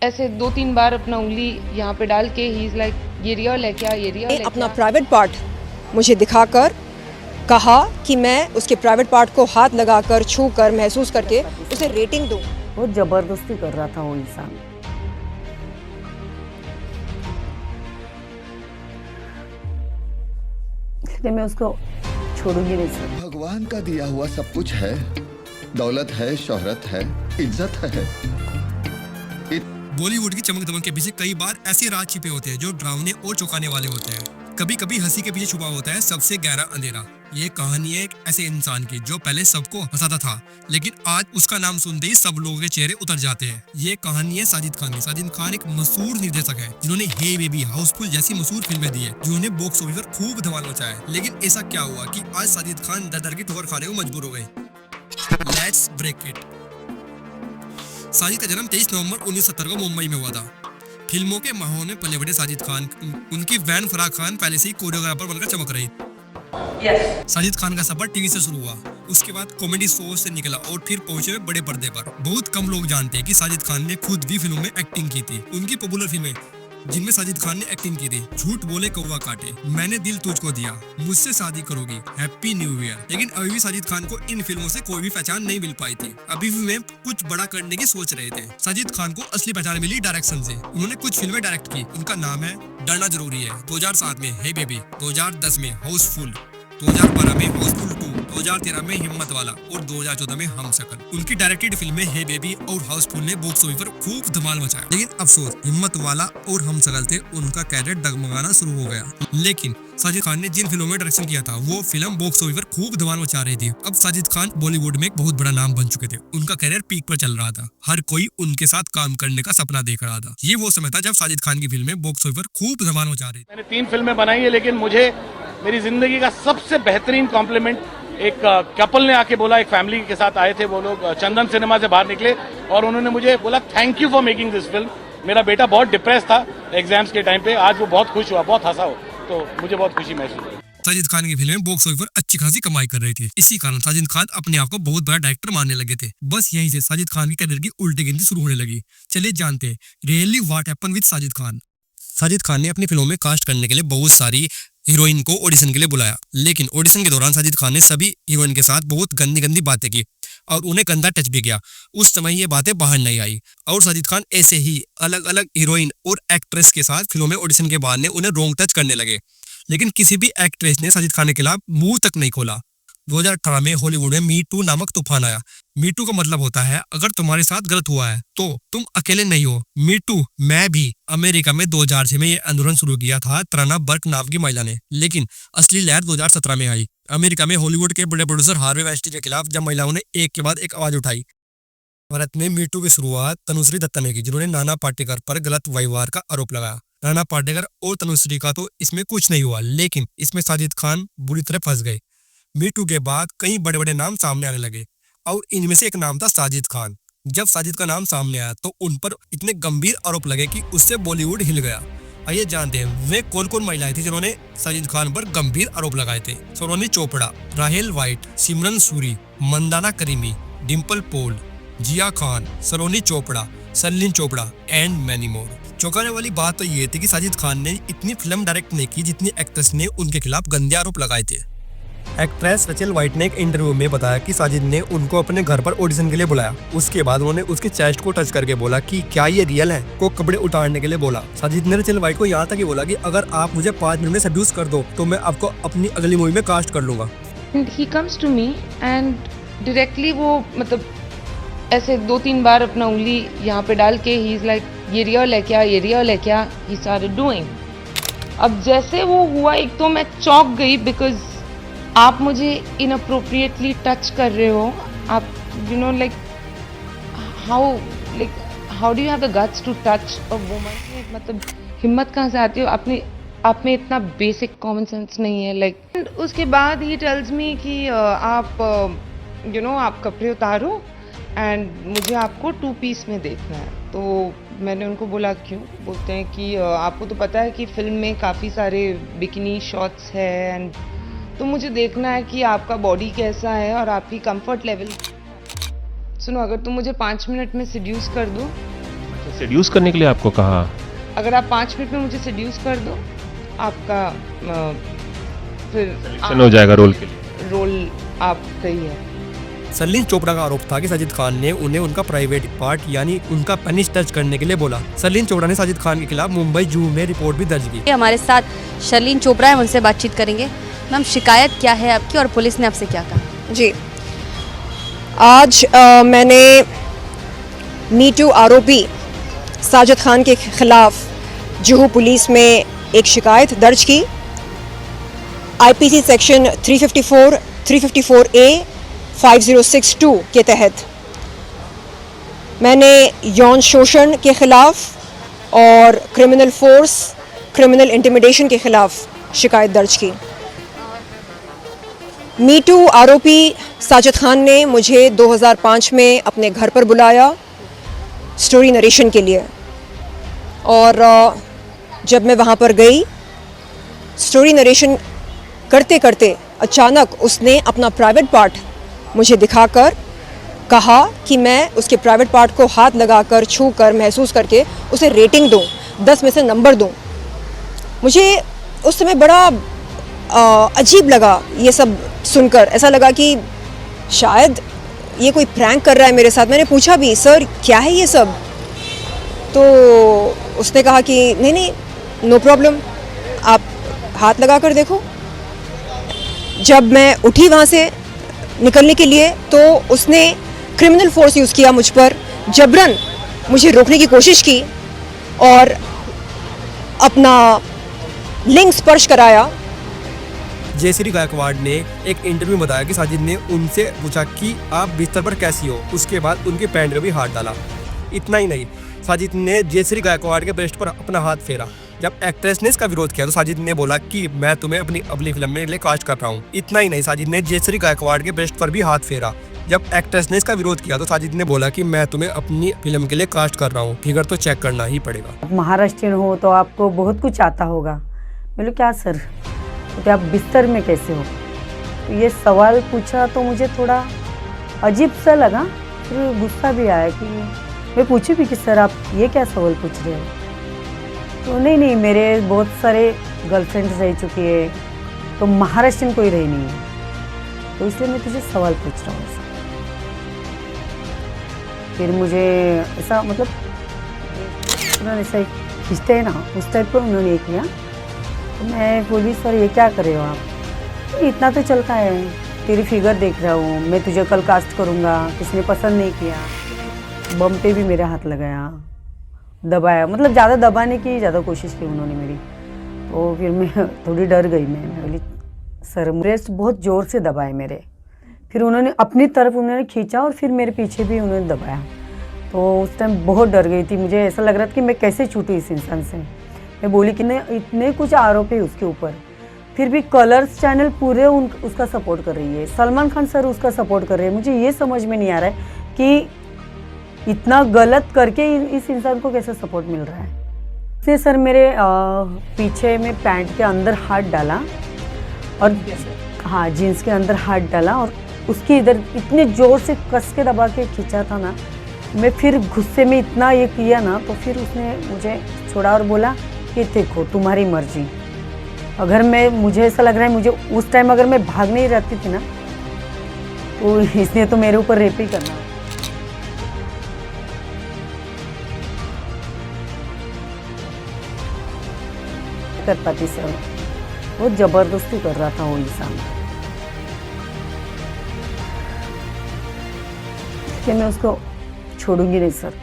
ऐसे 2-3 बार अपना उंगली यहाँ पे डाल के ही इज लाइक ये रियल है क्या, ये रियल है अपना क्या? प्राइवेट पार्ट मुझे दिखाकर कहा कि मैं उसके प्राइवेट पार्ट को हाथ लगाकर छू कर महसूस करके उसे रेटिंग दूं। बहुत जबरदस्ती कर रहा था वो इंसान। इसलिए मैं उसको छोड़ूंगी नहीं सर। भगवान का दिया हुआ सब कुछ है, दौलत है, शोहरत है, इज्जत है। बॉलीवुड की चमक दमक के पीछे कई बार ऐसे राज छिपे होते हैं जो डरावने और चौंकाने वाले होते हैं। कभी कभी हंसी के पीछे छुपा होता है सबसे गहरा अंधेरा। ये कहानी है एक ऐसे इंसान की जो पहले सबको हंसाता था, लेकिन आज उसका नाम सुनते ही सब लोगों के चेहरे उतर जाते हैं। ये कहानी है साजिद खान की। साजिद खान एक मशहूर निर्देशक है जिन्होंने हे बेबी, हाउसफुल जैसी मशहूर फिल्में दी है, जिन्होंने बॉक्स ऑफिस पर खूब धमाल मचाया है। लेकिन ऐसा क्या हुआ कि आज साजिद खान दर दर की ठोकर खाने को मजबूर हो गए। Let's break it. साजिद का जन्म 23 नवंबर 1970 को मुंबई में हुआ था। फिल्मों के माहौल में पले बड़े साजिद खान, उनकी वैन फराह खान पहले से ही कोरियोग्राफर बनकर चमक रही। साजिद खान का सफर टीवी से शुरू हुआ, उसके बाद कॉमेडी शो से निकला और फिर पहुंचे बड़े पर्दे पर। बहुत कम लोग जानते हैं कि साजिद खान ने खुद भी फिल्मों में एक्टिंग की थी। उनकी पॉपुलर फिल्में जिनमें साजिद खान ने एक्टिंग की थी: झूठ बोले कौवा काटे, मैंने दिल तुझको दिया, मुझसे शादी करोगी, हैप्पी न्यू ईयर। लेकिन अभी भी साजिद खान को इन फिल्मों से कोई भी पहचान नहीं मिल पाई थी। अभी भी वे कुछ बड़ा करने की सोच रहे थे। साजिद खान को असली पहचान मिली डायरेक्शन से। उन्होंने कुछ फिल्में डायरेक्ट की। उनका नाम है डरना जरूरी है, 2007 में हे बेबी, 2010 में हाउसफुल, 2012 में हाउसफुल 2, 2013 में हिम्मत वाला और 2014 में हम शकल। उनकी डायरेक्टेड फिल्में हे बेबी और हाउसफुल ने बॉक्स ऑफिस पर खूब धमाल मचाया। लेकिन अफसोस, हिम्मत वाला और हम शकल से उनका कैरियर डगमगाना शुरू हो गया। लेकिन साजिद खान ने जिन फिल्मों में डायरेक्शन किया था वो फिल्म बॉक्स ऑफिस पर खूब धमाल मचा रही थी। अब साजिद खान बॉलीवुड में एक बहुत बड़ा नाम बन चुके थे। उनका कैरियर पीक पर चल रहा था। हर कोई उनके साथ काम करने का सपना देख रहा था। ये वो समय था जब साजिद खान की फिल्में बॉक्स ऑफिस पर खूब धमाल मचा रही थी। मैंने 3 फिल्में बनाई है, लेकिन मुझे मेरी जिंदगी का सबसे बेहतरीन कॉम्प्लीमेंट एक कपल ने आके बोला। एक फैमिली के साथ आए थे वो लोग, चंदन सिनेमा से बाहर निकले और उन्होंने मुझे बोला thank you for making this film. मेरा बेटा बहुत डिप्रेस था एग्जाम्स के टाइम पे, आज वो बहुत खुश हुआ, बहुत हंसा हो, तो मुझे बहुत खुशी महसूस हुई। साजिद खान की फिल्में बॉक्स ऑफिस पर अच्छी खासी कमाई कर रही थी। इसी कारण साजिद खान अपने आप को बहुत बड़ा डायरेक्टर मानने लगे थे। बस यहीं से साजिद खान की करियर की उल्टी गिनती शुरू होने लगी। चलिए जानते हैं really what happened with Sajid Khan. Sajid Khan ने अपनी फिल्मों में कास्ट करने के लिए बहुत सारी हीरोइन को ऑडिशन के लिए बुलाया, लेकिन ऑडिशन के दौरान साजिद खान ने सभी हीरोइन के साथ बहुत गंदी गंदी बातें की और उन्हें गंदा टच भी किया। उस समय ये बातें बाहर नहीं आई और साजिद खान ऐसे ही अलग अलग हीरोइन और एक्ट्रेस के साथ फिल्मों में ऑडिशन के बाद उन्हें रोंग टच करने लगे। लेकिन किसी भी एक्ट्रेस ने साजिद खान के खिलाफ मुंह तक नहीं खोला। 2018 में हॉलीवुड में मी टू नामक तूफान आया। मी टू का मतलब होता है अगर तुम्हारे साथ गलत हुआ है तो तुम अकेले नहीं हो। मी टू मैं भी। अमेरिका में 2006 में ये आंदोलन शुरू किया था त्राना बर्क नाम की महिला ने, लेकिन असली लहर 2017 में आई। अमेरिका में हॉलीवुड के बड़े प्रोड्यूसर हार्वे वाइनस्टीन के खिलाफ जब महिलाओं ने एक के बाद एक आवाज उठाई। भारत में मी टू की शुरुआत तनुश्री दत्ता ने की, जिन्होंने नाना पाटेकर पर गलत व्यवहार का आरोप लगाया। नाना पाटेकर और तनुश्री का तो इसमें कुछ नहीं हुआ, लेकिन इसमें साजिद खान बुरी तरह फंस गए। मी टू के बाद कई बड़े बड़े नाम सामने आने लगे और इनमें से एक नाम था साजिद खान। जब साजिद का नाम सामने आया तो उन पर इतने गंभीर आरोप लगे कि उससे बॉलीवुड हिल गया। आइए जानते हैं वे कौन कौन महिलाएं थी जिन्होंने साजिद खान पर गंभीर आरोप लगाए थे। सोनाली चोपड़ा, राहेल White, Simran Suri, Mandana Karimi, Dimple Paul, Jiya Khan, Saloni Chopra, Sherlyn Chopra and many more. चौंकाने वाली बात तो ये थी कि साजिद खान ने इतनी फिल्म डायरेक्ट नहीं की जितनी एक्ट्रेस ने उनके खिलाफ गंदे आरोप लगाए थे। एक्ट्रेस रचेल वाइट ने एक इंटरव्यू में बताया कि साजिद ने उनको अपने घर पर ऑडिशन के लिए बुलाया। उसके बाद उन्होंने उसके चेस्ट को टच करके बोला कि क्या ये रियल है, को कपड़े उतारने के लिए बोला। साजिद ने रचेल वाइट को यहाँ तक ही बोला कि अगर आप मुझे 5 मिनट में सेड्यूस कर दो तो मैं आपको अपनी अगली मूवी में कास्ट कर लूंगा। He comes to me and directly वो मतलब ऐसे 2-3 बार अपना उंगली यहाँ पे डाल के ही इज लाइक ये रियल है क्या, ये रियल है क्या, ही स्टार्टेड डूइंग। अब जैसे वो हुआ, एक तो मैं चौंक गई बिकॉज आप मुझे इनअप्रोप्रिएटली टच कर रहे हो। आप you know like how do you have the guts to touch a woman. मतलब हिम्मत कहाँ से आती हो? आप में इतना बेसिक कॉमन सेंस नहीं है। लाइक उसके बाद ही टेल्स मी कि आप आप कपड़े उतारो एंड मुझे आपको 2 पीस में देखना है। तो मैंने उनको बोला क्यों? बोलते हैं कि आपको तो पता है कि फिल्म में काफ़ी सारे बिकिनी शॉट्स है एंड तो मुझे देखना है कि आपका बॉडी कैसा है और आपकी कंफर्ट लेवल। सुनो, अगर तुम मुझे 5 मिनट में सेड्यूस कर दो सेड्यूस करने के लिए आपको कहा? अगर आप 5 मिनट में मुझे सेड्यूस कर दो, आपका फिर सिलेक्शन हो जाएगा रोल के लिए। रोल आप सही है। सलीम चोपड़ा का आरोप था कि साजिद खान ने उन्हें उनका प्राइवेट पार्ट यानी उनका पेनिस टच करने के लिए बोला। सलीम चोपड़ा ने साजिद खान के खिलाफ मुंबई जू में रिपोर्ट भी दर्ज की। हमारे साथ शर्लीन चोपड़ा है, उनसे बातचीत करेंगे। मैम, शिकायत क्या है आपकी और पुलिस ने आपसे क्या कहा? जी, आज मैंने मी टू आरोपी साजिद खान के खिलाफ जुहू पुलिस में एक शिकायत दर्ज की। आईपीसी सेक्शन 354, 354A, 5062 के तहत मैंने यौन शोषण के खिलाफ और क्रिमिनल फोर्स, क्रिमिनल इंटिमिडेशन के खिलाफ शिकायत दर्ज की। मी टू आरोपी साजिद खान ने मुझे 2005 में अपने घर पर बुलाया स्टोरी नरेशन के लिए, और जब मैं वहाँ पर गई स्टोरी नरेशन करते करते अचानक उसने अपना प्राइवेट पार्ट मुझे दिखाकर कहा कि मैं उसके प्राइवेट पार्ट को हाथ लगाकर, छूकर, महसूस करके उसे रेटिंग दूं, 10 में से नंबर दूं। मुझे उस समय बड़ा अजीब लगा ये सब सुनकर। ऐसा लगा कि शायद ये कोई प्रैंक कर रहा है मेरे साथ। मैंने पूछा भी, सर क्या है ये सब? तो उसने कहा कि नहीं नहीं, नो प्रॉब्लम, आप हाथ लगा कर देखो। जब मैं उठी वहाँ से निकलने के लिए तो उसने क्रिमिनल फोर्स यूज़ किया मुझ पर, जबरन मुझे रोकने की कोशिश की और अपना लिंग स्पर्श कराया। जयश्री गायकवाड़ ने एक इंटरव्यू में बताया कि साजिद ने उनसे पूछा कि आप बिस्तर पर कैसी हो। उसके बाद उनके पैंट में भी हाथ डाला। इतना ही नहीं, साजिद ने जयश्री गायकवाड़ के ब्रेस्ट पर अपना हाथ फेरा। जब एक्ट्रेस ने इसका विरोध किया तो साजिद ने बोला कि मैं तुम्हें अपनी अगली फिल्म में लिए कास्ट कर रहा हूँ। इतना ही नहीं, साजिद ने जयश्री गायकवाड़ के ब्रेस्ट पर भी हाथ फेरा। जब एक्ट्रेस ने इसका विरोध किया तो साजिद ने बोला कि मैं तुम्हें अपनी फिल्म के लिए कास्ट कर रहा हूँ, फिगर तो चेक करना ही पड़ेगा। आप महाराष्ट्रियन हो तो आपको बहुत कुछ आता होगा। बोले क्या सर, तो आप बिस्तर में कैसे हो? तो ये सवाल पूछा तो मुझे थोड़ा अजीब सा लगा, फिर गुस्सा भी आया कि मैं पूछी भी कि सर आप ये क्या सवाल पूछ रहे हो? तो नहीं, मेरे बहुत सारे गर्लफ्रेंड्स रह चुकी है, तो महाराष्ट्रियन कोई रही नहीं है, तो इसलिए मैं तुझे सवाल पूछ रहा हूँ। फिर मुझे ऐसा मतलब उन्होंने ऐसा खींचते हैं ना, उस टाइप पर उन्होंने ये किया। तो मैं बोली सर ये क्या कर रहे हो आप? इतना तो चलता है, तेरी फिगर देख रहा हूँ, मैं तुझे कल कास्ट करूँगा, किसी ने पसंद नहीं किया। बम पे भी मेरे हाथ लगाया, दबाया, मतलब ज़्यादा दबाने की ज़्यादा कोशिश की उन्होंने मेरी। तो फिर मैं थोड़ी डर गई। मैं बोली सर, ब्रेस्ट बहुत ज़ोर से दबाए मेरे। फिर उन्होंने अपनी तरफ उन्होंने खींचा और फिर मेरे पीछे भी उन्होंने दबाया। तो उस टाइम बहुत डर गई थी, मुझे ऐसा लग रहा था कि मैं कैसे छूटूँ इस इंसान से। मैं बोली कि नहीं, इतने कुछ आरोप है उसके ऊपर, फिर भी कलर्स चैनल पूरे उसका सपोर्ट कर रही है, सलमान खान सर उसका सपोर्ट कर रहे हैं। मुझे ये समझ में नहीं आ रहा है कि इतना गलत करके इस इंसान को कैसे सपोर्ट मिल रहा है। इसने सर मेरे पीछे में पैंट के अंदर हाथ डाला और हाँ, जीन्स के अंदर हाथ डाला और उसकी इधर इतने ज़ोर से कस के दबा के खींचा था ना। मैं फिर गुस्से में इतना ये किया ना, तो फिर उसने मुझे छोड़ा और बोला कि देखो तुम्हारी मर्जी। अगर मुझे ऐसा लग रहा है, मुझे उस टाइम अगर मैं भाग नहीं रहती थी ना, तो इसने तो मेरे ऊपर रेप ही करना। कर पाती सर, वो जबरदस्ती कर रहा था वो इंसान। कि मैं उसको छोड़ूंगी नहीं सर।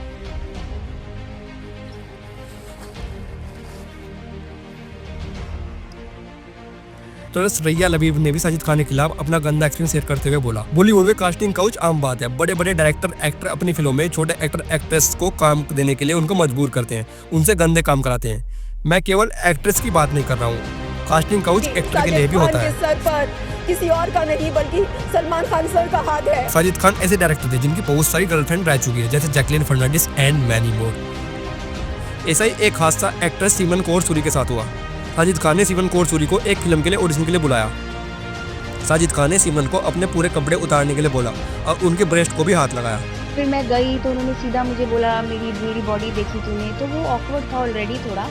तो रैया लबीब ने भी साजिद खान के खिलाफ अपना गंदा एक्सपीरियंस शेयर करते हुए बोला, बॉलीवुड में कास्टिंग काउच आम बात है। बड़े बड़े डायरेक्टर एक्टर अपनी फिल्मों में छोटे एक्टर एक्ट्रेस को काम देने के लिए उनको मजबूर करते हैं, उनसे गंदे काम कराते हैं। मैं केवल एक्ट्रेस की बात नहीं कर रहा हूँ, कास्टिंग काउच एक्टर के लिए भी होता है। सर पर किसी और का नहीं बल्कि सलमान खान सर का हाथ है। साजिद खान ऐसे डायरेक्टर थे जिनकी बहुत सारी गर्लफ्रेंड रह चुकी है, जैसे Jacqueline Fernandez and many more. ऐसा ही एक हादसा एक्ट्रेस सिमरन कौर सूरी के साथ हुआ। साजिद खान ने सिमरन कौर सूरी को एक फिल्म के लिए ऑडिशन के लिए बुलाया। साजिद खान ने सिमरन को अपने पूरे कपड़े उतारने के लिए बोला और उनके ब्रेस्ट को भी हाथ लगाया। फिर मैं गई तो उन्होंने सीधा मुझे बोला मेरी मेरी बॉडी देखी तूने, तो वो ऑकवर्ड था ऑलरेडी थोड़ा।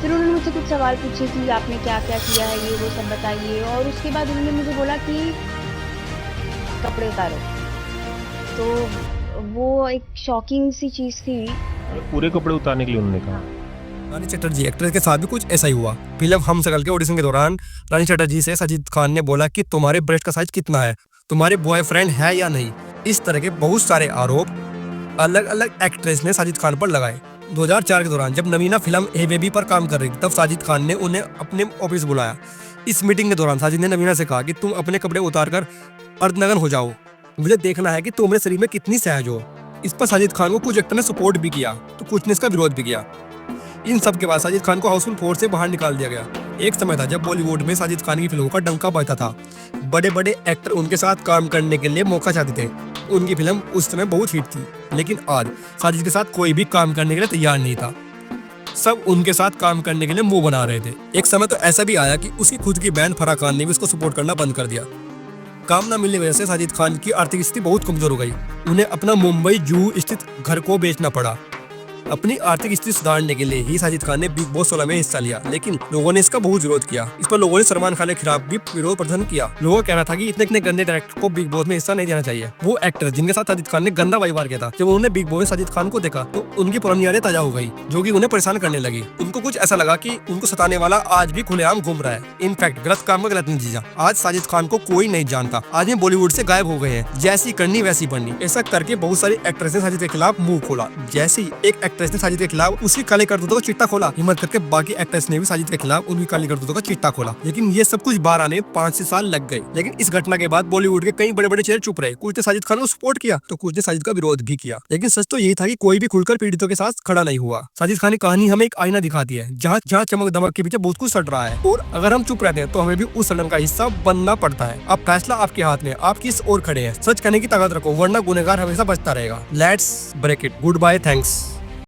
फिर उन्होंने मुझसे कुछ सवाल पूछे कि आपने क्या क्या किया है, ये वो सब बताइए, और उसके बाद उन्होंने मुझे बोला कि कपड़े उतारो। तो वो एक शॉकिंग सी चीज़ थी। पूरे कपड़े उतारने के लिए उन्होंने कहा। रानी चटर्जी एक्ट्रेस के साथ भी कुछ ऐसा ही हुआ। फिल्म हम सकल के ऑडिशन के दौरान रानी चटर्जी से साजिद खान ने बोला कि तुम्हारे ब्रेस्ट का साइज कितना है, तुम्हारे बॉयफ्रेंड है या नहीं। इस तरह के बहुत सारे आरोप अलग अलग एक्ट्रेस ने साजिद खान पर लगाए। 2004 के दौरान जब नवीना फिल्म ए बेबी पर काम कर रही थी, तब साजिद खान ने उन्हें अपने ऑफिस बुलाया। इस मीटिंग के दौरान साजिद ने नवीना से कहा कि तुम अपने कपड़े उतार कर अर्धनग्न हो जाओ, मुझे देखना है कि तुम्हारे शरीर में कितनी सहज हो। इस पर साजिद खान को कुछ एक्टर ने सपोर्ट भी किया तो कुछ ने इसका विरोध भी किया। इन सब के बाद साजिद खान को हाउसफुल 4 से बाहर निकाल दिया गया। एक समय था जब बॉलीवुड में साजिद खान की फिल्मों का डंका बजता था। बड़े बड़े एक्टर उनके साथ काम करने के लिए मौका चाहते थे। उनकी फिल्म उस समय बहुत हिट थी, लेकिन आज साजिद के साथ कोई भी काम करने के लिए तैयार नहीं था। सब उनके साथ काम करने के लिए मुंह बना रहे थे। एक समय तो ऐसा भी आया कि उसकी खुद की बहन फराह खान ने भी उसको सपोर्ट करना बंद कर दिया। काम न मिलने की वजह से साजिद खान की आर्थिक स्थिति बहुत कमजोर हो गई। उन्हें अपना मुंबई जूहू स्थित घर को बेचना पड़ा। अपनी आर्थिक स्थिति सुधारने के लिए ही साजिद खान ने बिग बॉस 16 में हिस्सा लिया, लेकिन लोगों ने इसका बहुत विरोध किया। इस पर लोगों ने सलमान खान के खिलाफ भी विरोध प्रदर्शन किया। लोगों का कहना था कि इतने गंदे डायरेक्टर को बिग बॉस में हिस्सा नहीं देना चाहिए। वो एक्टर जिनके साथ साजिद खान ने गंदा व्यवहार किया था, जब उन्होंने बिग बॉस में साजिद खान को देखा तो उनकी पुरानी यादें ताजा हो गई, जो कि उन्हें परेशान करने लगी। उनको कुछ ऐसा लगा कि उनको सताने वाला आज भी खुलेआम घूम रहा है। इनफैक्ट गलत काम का गलत नतीजा। आज साजिद खान को कोई नहीं जानता। आज ये बॉलीवुड से गायब हो गए हैं। जैसी करनी वैसी बननी। ऐसा करके बहुत सारी एक्ट्रेस ने साजिद के खिलाफ मुंह खोला। जैसे ही एक एक्ट्रेस ने साजिद के खिलाफ उसकी काले करतूतों का चिट्टा खोला, हिम्मत करके बाकी एक्ट्रेस ने भी साजिद के खिलाफ उनकी काली करतूतों का चिट्टा खोला। लेकिन ये सब कुछ बाहर आने 5 साल लग गए। लेकिन इस घटना के बाद बॉलीवुड के कई बड़े बड़े चेहरे चुप रहे। कुछ ने साजिद खान को सपोर्ट किया तो कुछ ने साजिद का विरोध भी किया। लेकिन सच तो यही था कि कोई भी खुलकर पीड़ितों के साथ खड़ा नहीं हुआ। साजिद खान की कहानी हमें एक आईना दिखाती है, जहाँ चमक दमक के पीछे बहुत कुछ सड़ रहा है, और अगर हम चुप रहते हैं तो हमें भी उस सड़न का हिस्सा बनना पड़ता है। अब फैसला आपके हाथ में, आप किस ओर खड़े हैं। सच कहने की ताकत रखो, वरना गुनहगार हमेशा बचता रहेगा। Let's break it. Good bye, thanks.